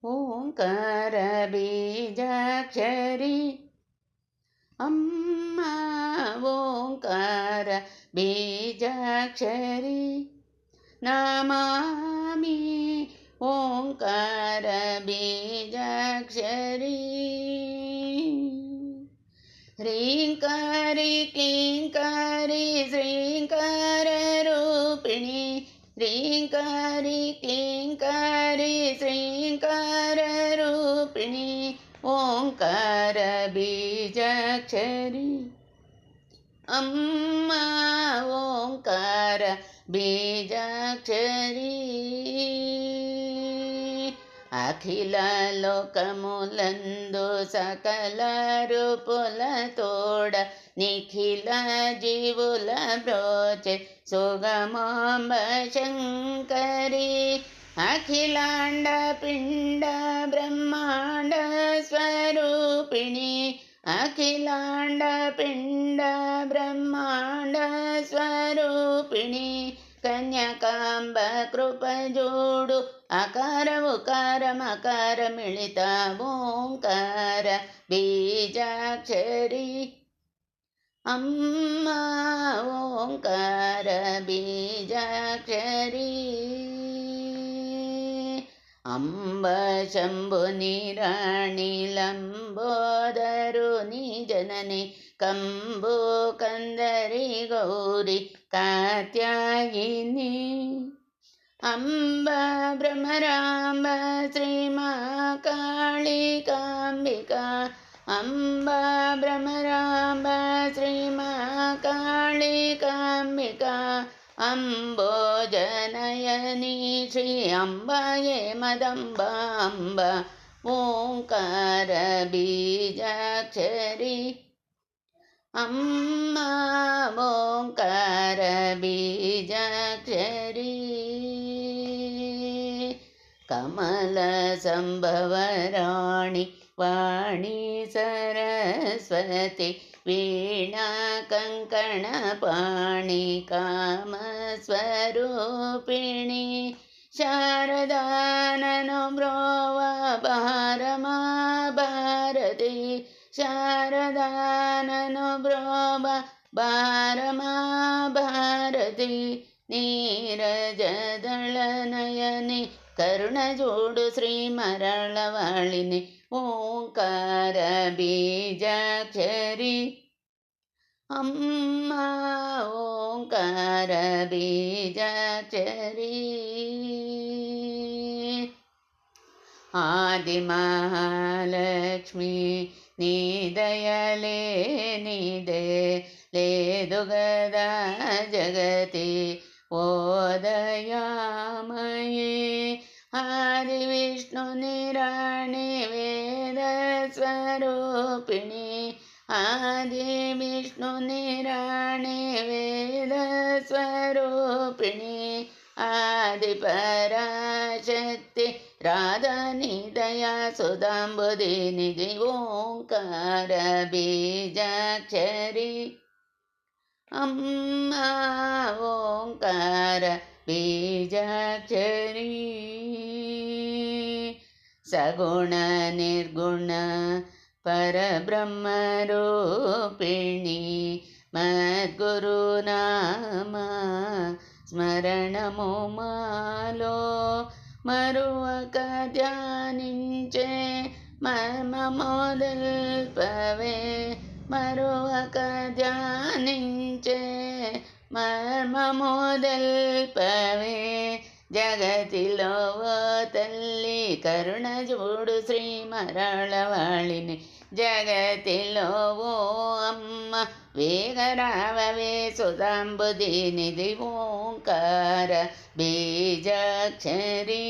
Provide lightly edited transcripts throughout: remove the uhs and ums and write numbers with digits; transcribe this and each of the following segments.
ಓಂಕಾರ ಬೀಜಾಕ್ಷರಿ ಅಮ್ಮ ಓಂಕಾರ ಬೀಜಾಕ್ಷರಿ ನಮಾಮಿ ಓಂಕಾರ ಬೀಜಾಕ್ಷರಿ ह्रीङ्कारी क्लीङ्कारी श्रीङ्कार रूपिणी ह्रीङ्कारी क्लीङ्कारी श्रीङ्कार रूपिणी ओंकार बीजाक्षरी अम्मा ओंकार बीजाक्षरी అఖిల లోకములందు సకల రూపుల తోడ నిఖిల జీవుల బ్రోచే సుగమాంబ శంకరి అఖిలాండ పిండ బ్రహ్మాండ స్వరూపిణి అఖిలాండ పిండ బ్రహ్మాండ స్వరూపిణి ಕನ್ಯಕಾಂಬ ಕೃಪ ಜೋಡು ಅಕಾರ ಉಕಾರ ಮಕಾರ ಮಿಳಿತ ಓಂಕಾರ ಬೀಜಾಕ್ಷರಿ ಅಮ್ಮ ಓಂಕಾರ ಬೀಜಾಕ್ಷರಿ ಅಂಬ ಶಂಭು ನಿರಾಣಿ ಲಂಬೋದರು ನಿಜನನೆ ಕಂಬು ಕಂದರಿ ಗೌರಿ ಕಾತ್ಯಾಯಿನಿ ಅಂಬ ಭ್ರಮರಾಂಬ ಶ್ರೀಮಕಾಳಿಕಾಂಬಿಕಾ ಅಂಬ ಭ್ರಮರಾಂಬ ಶ್ರೀಮಕಾಳಿಕಾಂಬಿಕಾ ಅಂಬೋಜನಯನಿ ಶ್ರೀ ಅಂಬಾಯೇ ಮದಂಬ ಅಂಬ ಓಂಕಾರ ಬೀಜಾಕ್ಷರಿ ಅಮ್ಮ ಓಂಕಾರ ಬೀಜಾಕ್ಷರಿ ಕಮಲ ಸಂಭವರಾಣಿ ವಾಣಿ ಸರಸ್ವತಿ ವೀಣಾ ಕಂಕಣ ಪಾಣಿ ಕಾಮ ಸ್ವರೂಪಿಣಿ ಶಾರದಾನನು ಬ್ರೋವ ಭಾರಮಾ ಭಾರತಿ ಶಾರದಾನನು ಬ್ರೋವ ಭಾರಮಾ ಭಾರತಿ ನೀರಜದಳನಯನಿ ಕರುಣ ಜೋಡು ಶ್ರೀ ಮರಳವಾಳಿನಿ ಓಂಕಾರ ಬೀಜಾಕ್ಷರಿ ಅಮ್ಮ ಓಂಕಾರ ಬೀಜಾಕ್ಷರಿ ಆದಿಮಹಾಲಕ್ಷ್ಮಿ ನೀದಯಲೇ ನೀದೆ ಲೇದುಗದ ಜಗತಿ ಓದಯಾಮಯೇ ಆದಿ ವಿಷ್ಣು ನಿರಾಣಿ ವೇದ ಸ್ವರೂಪಿಣಿ ಆದಿ ವಿಷ್ಣು ನಿರಾಣಿ ವೇದ ಸ್ವರೂಪಿಣಿ ಆದಿ ಪರಾಶಕ್ತಿ ರಾಧಾ ನಿದಯ ಸುಧಾಂಬುದಿ ನಿಧಿ ಓಂಕಾರ ಬೀಜಾಕ್ಷರಿ ಅಮ್ಮ ಓಂಕಾರ ಬೀಜಾಕ್ಷರಿ ಸಗುಣ ನಿರ್ಗುಣ ಪರಬ್ರಹ್ಮ ರೂಪಿಣಿ ಮದ್ಗುರು ನಾಮ ಸ್ಮರಣಮು ಮಾಲೋ మరువక ధ్యానించే మర్మమోదల్పవే మరువక ధ్యానించే మర్మమోదల్పవే జగతిలో ఓ తల్లి కరుణ చూడు శ్రీ మరళవాళిని జగతిలో ఓ అమ్మ వేగరావవే సుధాంబుది నిధి ఓంకార బీజాక్షరి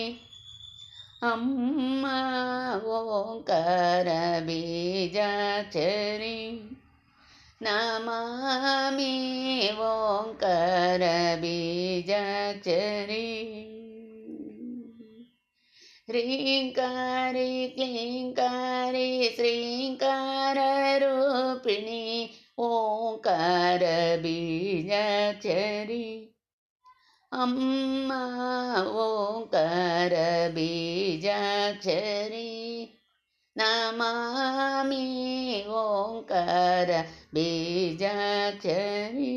అమ్మ ఓంకార బీజాక్షరి నమామి ఓంకార బీజాక్షరి ह्रीङ्कारी क्लीङ्कारी श्रीङ्काररूपिणी ओंकार बीजाक्षरी अम्मा ओङ्कार बीजाक्षरी नमामि ओङ्कार बीजाक्षरी